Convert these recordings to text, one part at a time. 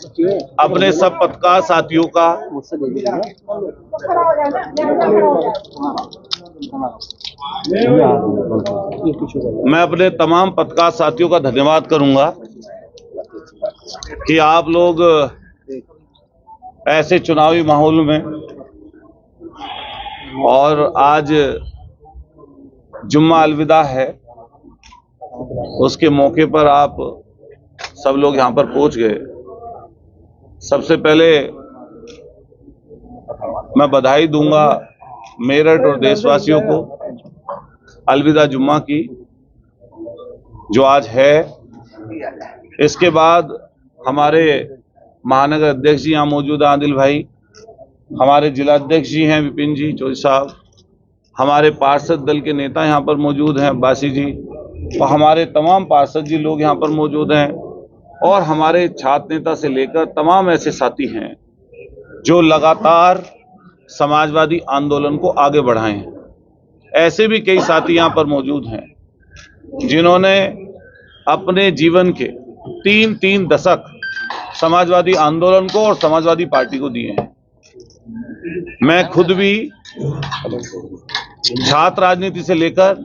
अपने सब पत्रकार साथियों का मैं अपने तमाम पत्रकार साथियों का धन्यवाद करूंगा कि आप लोग ऐसे चुनावी माहौल में और आज जुम्मा अलविदा है, उसके मौके पर आप सब लोग यहां पर पहुंच गए। सबसे पहले मैं बधाई दूंगा मेरठ और देशवासियों को अलविदा जुम्मा की जो आज है। इसके बाद हमारे महानगर अध्यक्ष जी यहाँ मौजूद हैं, आदिल भाई, हमारे जिला अध्यक्ष जी हैं विपिन जी चौधरी साहब, हमारे पार्षद दल के नेता यहाँ पर मौजूद हैं बासी जी, और हमारे तमाम पार्षद जी लोग यहाँ पर मौजूद हैं, और हमारे छात्र नेता से लेकर तमाम ऐसे साथी हैं जो लगातार समाजवादी आंदोलन को आगे बढ़ाए हैं। ऐसे भी कई साथी यहाँ पर मौजूद हैं जिन्होंने अपने जीवन के तीन दशक समाजवादी आंदोलन को और समाजवादी पार्टी को दिए हैं। मैं खुद भी छात्र राजनीति से लेकर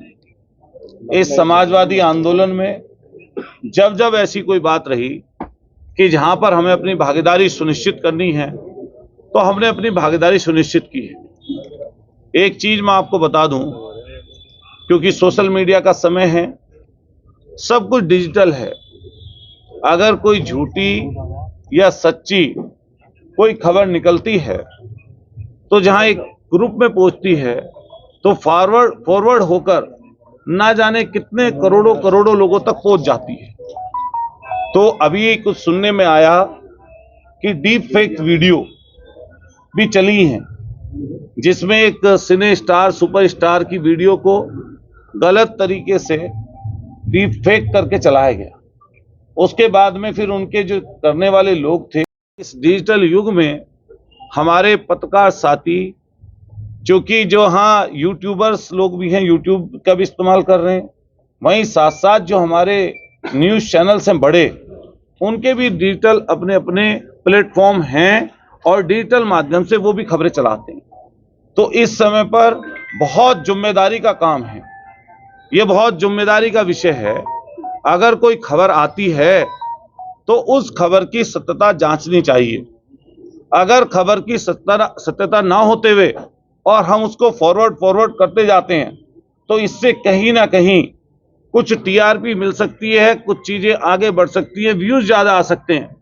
इस समाजवादी आंदोलन में जब जब ऐसी कोई बात रही कि जहां पर हमें अपनी भागीदारी सुनिश्चित करनी है तो हमने अपनी भागीदारी सुनिश्चित की है। एक चीज मैं आपको बता दूं, क्योंकि सोशल मीडिया का समय है, सब कुछ डिजिटल है। अगर कोई झूठी या सच्ची कोई खबर निकलती है तो जहां एक ग्रुप में पहुंचती है तो फॉरवर्ड होकर ना जाने कितने करोड़ों लोगों तक पहुंच जाती है। तो अभी कुछ सुनने में आया कि डीप फेक वीडियो भी चली हैं जिसमें एक सिने स्टार सुपरस्टार की वीडियो को गलत तरीके से डीप फेक करके चलाया गया। उसके बाद में फिर उनके जो करने वाले लोग थे, इस डिजिटल युग में हमारे पत्रकार साथी क्योंकि जो हाँ यूट्यूबर्स लोग भी हैं, यूट्यूब का भी इस्तेमाल कर रहे हैं, वहीं साथ साथ जो हमारे न्यूज़ चैनल्स हैं बड़े, उनके भी डिजिटल अपने अपने प्लेटफॉर्म हैं और डिजिटल माध्यम से वो भी खबरें चलाते हैं। तो इस समय पर बहुत जिम्मेदारी का काम है, ये बहुत जिम्मेदारी का विषय है। अगर कोई खबर आती है तो उस खबर की सत्यता जांचनी चाहिए। अगर खबर की सत्यता ना होते हुए और हम उसको फॉरवर्ड करते जाते हैं तो इससे कहीं ना कहीं कुछ टीआरपी मिल सकती है, कुछ चीजें आगे बढ़ सकती हैं, व्यूज ज्यादा आ सकते हैं,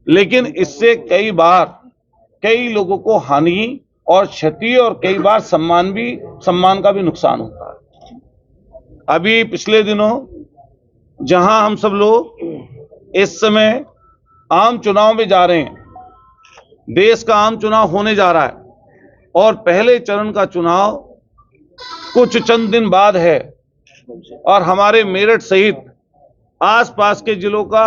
लेकिन इससे कई बार कई लोगों को हानि और क्षति और कई बार सम्मान का भी नुकसान होता है। अभी पिछले दिनों जहां हम सब लोग इस समय आम चुनाव में जा रहे हैं, देश का आम चुनाव होने जा रहा है और पहले चरण का चुनाव कुछ चंद दिन बाद है और हमारे मेरठ सहित आसपास के जिलों का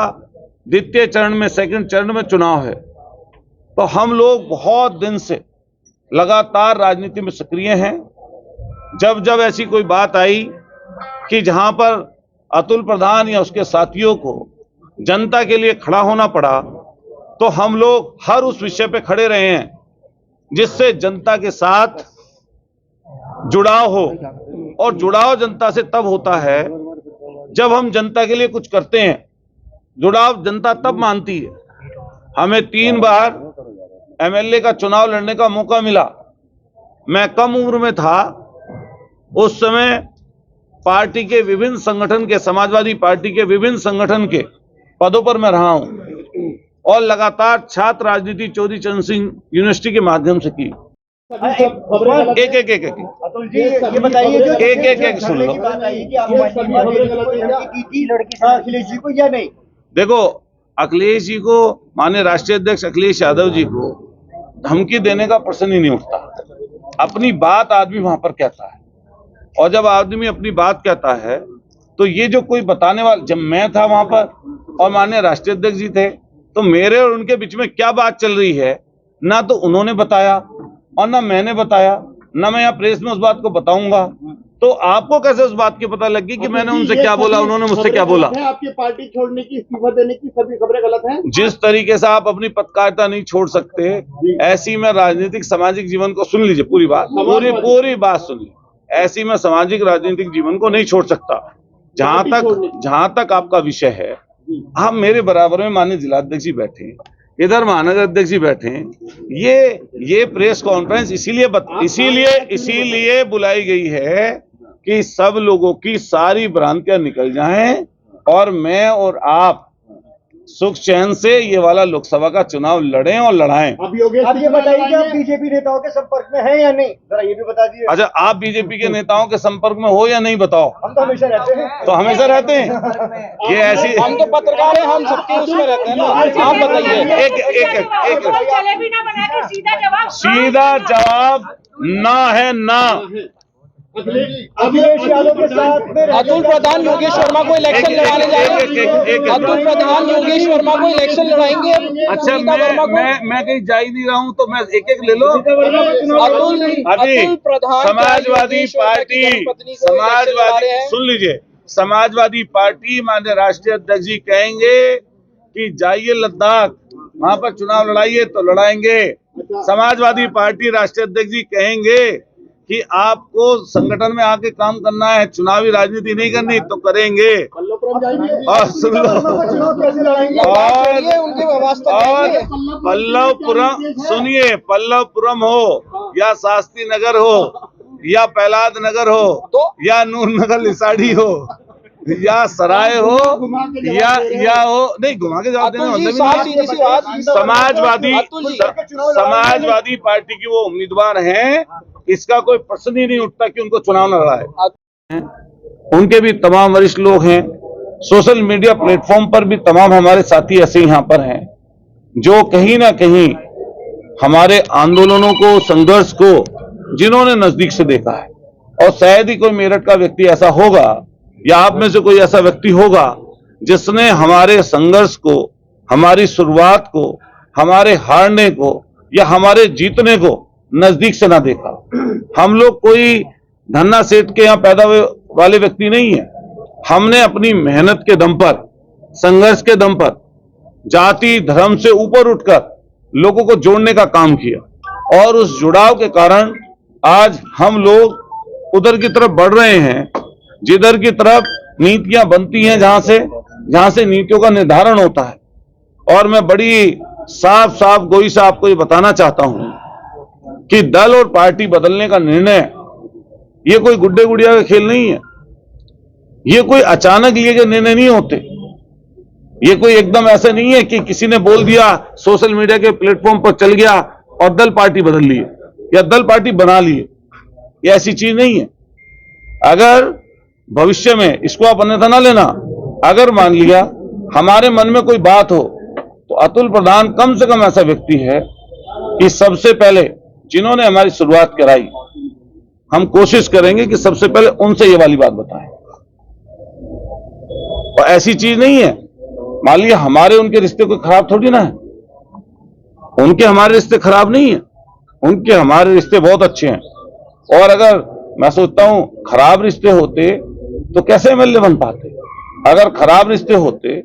द्वितीय चरण में सेकंड चरण में चुनाव है। तो हम लोग बहुत दिन से लगातार राजनीति में सक्रिय हैं। जब जब ऐसी कोई बात आई कि जहां पर अतुल प्रधान या उसके साथियों को जनता के लिए खड़ा होना पड़ा तो हम लोग हर उस विषय पे खड़े रहे हैं जिससे जनता के साथ जुड़ाव हो, और जुड़ाव जनता से तब होता है जब हम जनता के लिए कुछ करते हैं। जुड़ाव जनता तब मानती है। हमें 3 बार एमएलए का चुनाव लड़ने का मौका मिला। मैं कम उम्र में था, उस समय पार्टी के विभिन्न संगठन के, समाजवादी पार्टी के विभिन्न संगठन के पदों पर मैं रहा हूं और लगातार छात्र राजनीति चौधरी चरण सिंह यूनिवर्सिटी के माध्यम से की। एक बताइए सुन लो। देखो, अखिलेश जी को, माननीय राष्ट्रीय अध्यक्ष अखिलेश यादव जी को धमकी देने का प्रश्न ही नहीं उठता। अपनी बात आदमी वहां पर कहता है, और जब आदमी अपनी बात कहता है तो ये जो कोई बताने वाला, जब मैं था वहां पर और माननीय राष्ट्रीय अध्यक्ष जी थे तो मेरे और उनके बीच में क्या बात चल रही है ना तो उन्होंने बताया और ना मैंने बताया, ना मैं यहाँ प्रेस में उस बात को बताऊंगा। तो आपको कैसे उस बात की पता लगी कि मैंने उनसे क्या बोला, उन्होंने मुझसे क्या बोला? आपकी पार्टी छोड़ने की, इस्तीफा देने की सभी खबरें गलत हैं। जिस तरीके से आप अपनी पत्रकारिता नहीं छोड़ सकते, ऐसी में राजनीतिक सामाजिक जीवन को, सुन लीजिए पूरी बात, पूरी बात सुनिए, ऐसी में सामाजिक राजनीतिक जीवन को नहीं छोड़ सकता। जहां तक आपका विषय है, आप मेरे बराबर में माननीय जिलाध्यक्ष जी बैठे हैं, इधर महानगर अध्यक्ष जी बैठे हैं। ये प्रेस कॉन्फ्रेंस इसीलिए बुलाई गई है कि सब लोगों की सारी भ्रांतियां निकल जाएं और मैं और आप सुख चैन से ये वाला लोकसभा का चुनाव लड़ें और लड़ाएं। अब योगेश, आप ये बताइए कि आप बीजेपी नेताओं के संपर्क में हैं या नहीं, जरा ये भी बता दीजिए। अच्छा, आप बीजेपी के नेताओं के संपर्क में हो या नहीं, बताओ। हम तो हमेशा रहते हैं। तो हमेशा रहते हैं। ये ऐसी, हम तो पत्रकार हैं, हम सबके उसमें रहते हैं ना। आप बताइए। एक सीधा जवाब ना है, ना। अखिलेश यादव के साथ में अतुल प्रधान योगेश वर्मा को इलेक्शन लड़ाने जाएंगे। अतुल प्रधान योगेश वर्मा को इलेक्शन लड़ाएंगे। अच्छा, मैं कहीं जा ही नहीं रहा हूँ, तो मैं एक ले लो। अतुल प्रधान समाजवादी पार्टी, सुन लीजिए, समाजवादी पार्टी माननीय राष्ट्रीय अध्यक्ष जी कहेंगे कि जाइए लद्दाख, वहां पर चुनाव लड़ाइए तो लड़ाएंगे। समाजवादी पार्टी राष्ट्रीय अध्यक्ष जी कहेंगे कि आपको संगठन में आके काम करना है, चुनावी राजनीति नहीं करनी, तो करेंगे। और सुन लो, और पल्लवपुरम, सुनिए, पल्लवपुरम हो या शास्त्री नगर हो या प्रहलाद नगर हो या नूर नगर लिसाड़ी हो या सराय हो या हो, नहीं घुमा के जवाब देने, समाजवादी पार्टी की वो उम्मीदवार हैं, इसका कोई प्रश्न ही नहीं उठता कि उनको चुनाव न लड़ाए। उनके भी तमाम वरिष्ठ लोग हैं, सोशल मीडिया प्लेटफॉर्म पर भी तमाम हमारे साथी ऐसे यहाँ पर हैं जो कहीं ना कहीं हमारे आंदोलनों को, संघर्ष को जिन्होंने नजदीक से देखा है, और शायद ही कोई मेरठ का व्यक्ति ऐसा होगा या आप में से कोई ऐसा व्यक्ति होगा जिसने हमारे संघर्ष को, हमारी शुरुआत को, हमारे हारने को या हमारे जीतने को नजदीक से ना देखा। हम लोग कोई धन्ना सेठ के यहाँ पैदा वाले व्यक्ति नहीं है। हमने अपनी मेहनत के दम पर, संघर्ष के दम पर, जाति धर्म से ऊपर उठकर लोगों को जोड़ने का काम किया, और उस जुड़ाव के कारण आज हम लोग उधर की तरफ बढ़ रहे हैं जिधर की तरफ नीतियां बनती हैं, जहां से नीतियों का निर्धारण होता है। और मैं बड़ी साफ गोई से आपको ये बताना चाहता हूं कि दल और पार्टी बदलने का निर्णय ये कोई गुड्डे गुड़िया का खेल नहीं है। ये कोई अचानक लिए गए निर्णय नहीं होते। ये कोई एकदम ऐसा नहीं है कि किसी ने बोल दिया, सोशल मीडिया के प्लेटफॉर्म पर चल गया और दल पार्टी बदल लिए या दल पार्टी बना लिए। ये ऐसी चीज नहीं है। अगर भविष्य में, इसको आप अन्यथा ना लेना, अगर मान लिया हमारे मन में कोई बात हो, तो अतुल प्रधान कम से कम ऐसा व्यक्ति है कि सबसे पहले जिन्होंने हमारी शुरुआत कराई, हम कोशिश करेंगे कि सबसे पहले उनसे ये वाली बात बताएं। और ऐसी चीज नहीं है, मान लिया हमारे उनके रिश्ते कोई खराब थोड़ी ना है। उनके हमारे रिश्ते खराब नहीं है, उनके हमारे रिश्ते बहुत अच्छे हैं। और अगर मैं सोचता हूं खराब रिश्ते होते तो कैसे एमएलए बन पाते? अगर खराब रिश्ते होते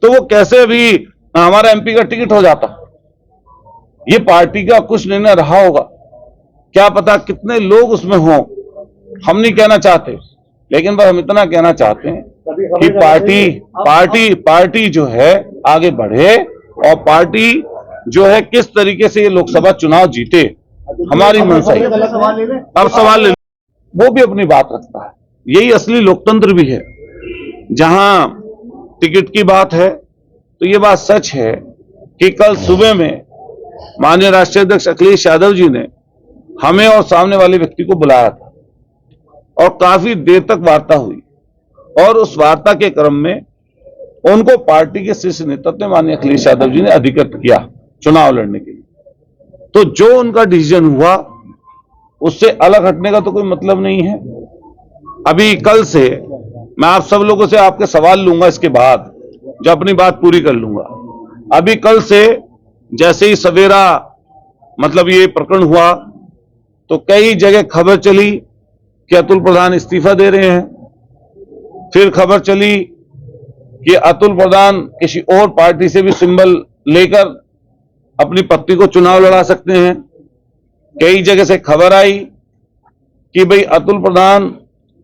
तो वो कैसे भी हमारा एमपी का टिकट हो जाता? ये पार्टी का कुछ निर्णय रहा होगा, क्या पता कितने लोग उसमें हों, हम नहीं कहना चाहते, लेकिन बस हम इतना कहना चाहते हैं कि पार्टी जो है आगे बढ़े, और पार्टी जो है किस तरीके से ये लोकसभा चुनाव जीते, हमारी मंशा है। अब सवाल ले, वो भी अपनी बात रखता है। यही असली लोकतंत्र भी है। जहां टिकट की बात है तो ये बात सच है कि कल सुबह में माननीय राष्ट्रीय अध्यक्ष अखिलेश यादव जी ने हमें और सामने वाले व्यक्ति को बुलाया था, और काफी देर तक वार्ता हुई, और उस वार्ता के क्रम में उनको पार्टी के शीर्ष नेतृत्व में माननीय अखिलेश यादव जी ने अधिकृत किया चुनाव लड़ने के लिए। तो जो उनका डिसीजन हुआ उससे अलग हटने का तो कोई मतलब नहीं है। अभी कल से मैं आप सब लोगों से आपके सवाल लूंगा, इसके बाद जो अपनी बात पूरी कर लूंगा। अभी कल से जैसे ही सवेरा मतलब ये प्रकरण हुआ तो कई जगह खबर चली कि अतुल प्रधान इस्तीफा दे रहे हैं, फिर खबर चली कि अतुल प्रधान किसी और पार्टी से भी सिंबल लेकर अपनी पत्नी को चुनाव लड़ा सकते हैं। कई जगह से खबर आई कि भाई अतुल प्रधान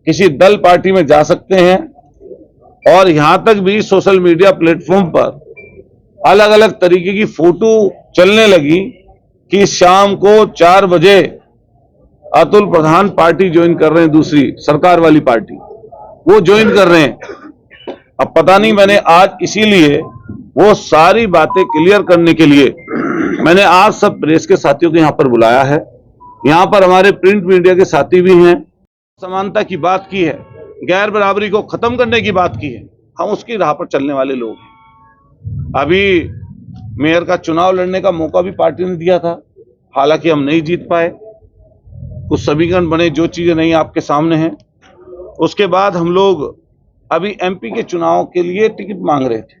किसी दल पार्टी में जा सकते हैं, और यहां तक भी सोशल मीडिया प्लेटफॉर्म पर अलग अलग तरीके की फोटो चलने लगी कि शाम को 4 बजे अतुल प्रधान पार्टी ज्वाइन कर रहे हैं, दूसरी सरकार वाली पार्टी वो ज्वाइन कर रहे हैं। अब पता नहीं, मैंने आज इसीलिए वो सारी बातें क्लियर करने के लिए मैंने आज सब प्रेस के साथियों को यहां पर बुलाया है। यहां पर हमारे प्रिंट मीडिया के साथी भी हैं। समानता की बात की है, गैर बराबरी को खत्म करने की बात की है, हम उसकी राह पर चलने वाले लोग हैं। अभी मेयर का चुनाव लड़ने का मौका भी पार्टी ने दिया था, हालांकि हम नहीं जीत पाए। कुछ समीकरण बने, जो चीजें नहीं आपके सामने हैं। उसके बाद हम लोग अभी एमपी के चुनाव के लिए टिकट मांग रहे थे,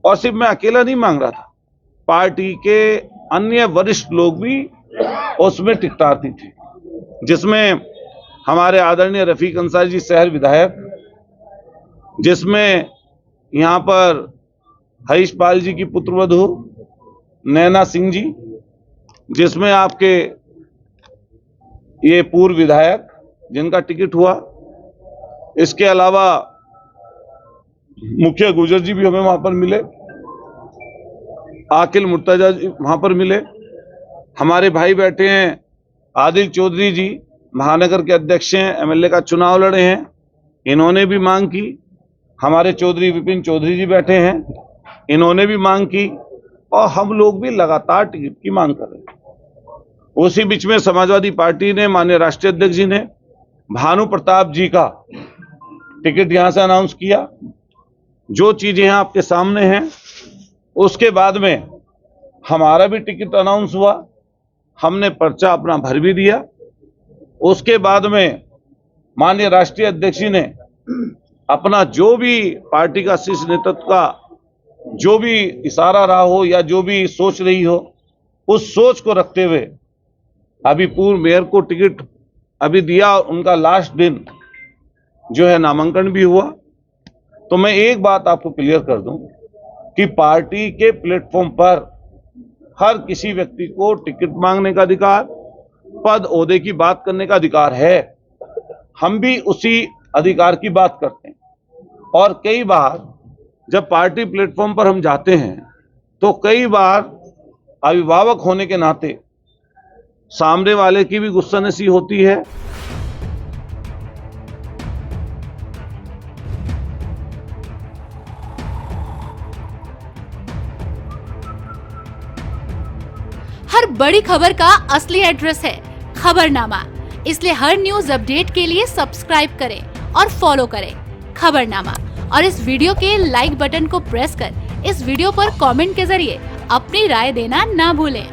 और सिर्फ मैं अकेला नहीं मांग रहा था, पार्टी के अन्य वरिष्ठ लोग भी उसमें टिकटार्थी थे, जिसमें हमारे आदरणीय रफीक अंसारी जी शहर विधायक, जिसमें यहां पर हरीश पाल जी की पुत्रवधू नैना सिंह जी, जिसमें आपके ये पूर्व विधायक जिनका टिकट हुआ, इसके अलावा मुखिया गुजर जी भी हमें वहां पर मिले, आकिल मुर्तजा जी वहां पर मिले, हमारे भाई बैठे हैं आदिल चौधरी जी, महानगर के अध्यक्ष हैं, एमएलए का चुनाव लड़े हैं, इन्होंने भी मांग की। हमारे चौधरी विपिन चौधरी जी बैठे हैं, इन्होंने भी मांग की, और हम लोग भी लगातार टिकट की मांग कर रहे हैं। उसी बीच में समाजवादी पार्टी ने, माननीय राष्ट्रीय अध्यक्ष जी ने भानु प्रताप जी का टिकट यहां से अनाउंस किया। जो चीजें यहाँ आपके सामने हैं, उसके बाद में हमारा भी टिकट अनाउंस हुआ, हमने पर्चा अपना भर भी दिया। उसके बाद में माननीय राष्ट्रीय अध्यक्ष जी ने अपना जो भी पार्टी का शीर्ष नेतृत्व का जो भी इशारा रहा हो या जो भी सोच रही हो, उस सोच को रखते हुए अभी पूर्व मेयर को टिकट अभी दिया, उनका लास्ट दिन जो है नामांकन भी हुआ। तो मैं एक बात आपको क्लियर कर दूं कि पार्टी के प्लेटफॉर्म पर हर किसी व्यक्ति को टिकट मांगने का अधिकार, पद ओहदे की बात करने का अधिकार है। हम भी उसी अधिकार की बात करते हैं, और कई बार जब पार्टी प्लेटफॉर्म पर हम जाते हैं तो कई बार अभिभावक होने के नाते सामने वाले की भी गुस्सानसी होती है। हर बड़ी खबर का असली एड्रेस है खबरनामा, इसलिए हर न्यूज अपडेट के लिए सब्सक्राइब करें और फॉलो करें खबरनामा, और इस वीडियो के लाइक बटन को प्रेस कर इस वीडियो पर कमेंट के जरिए अपनी राय देना ना भूलें।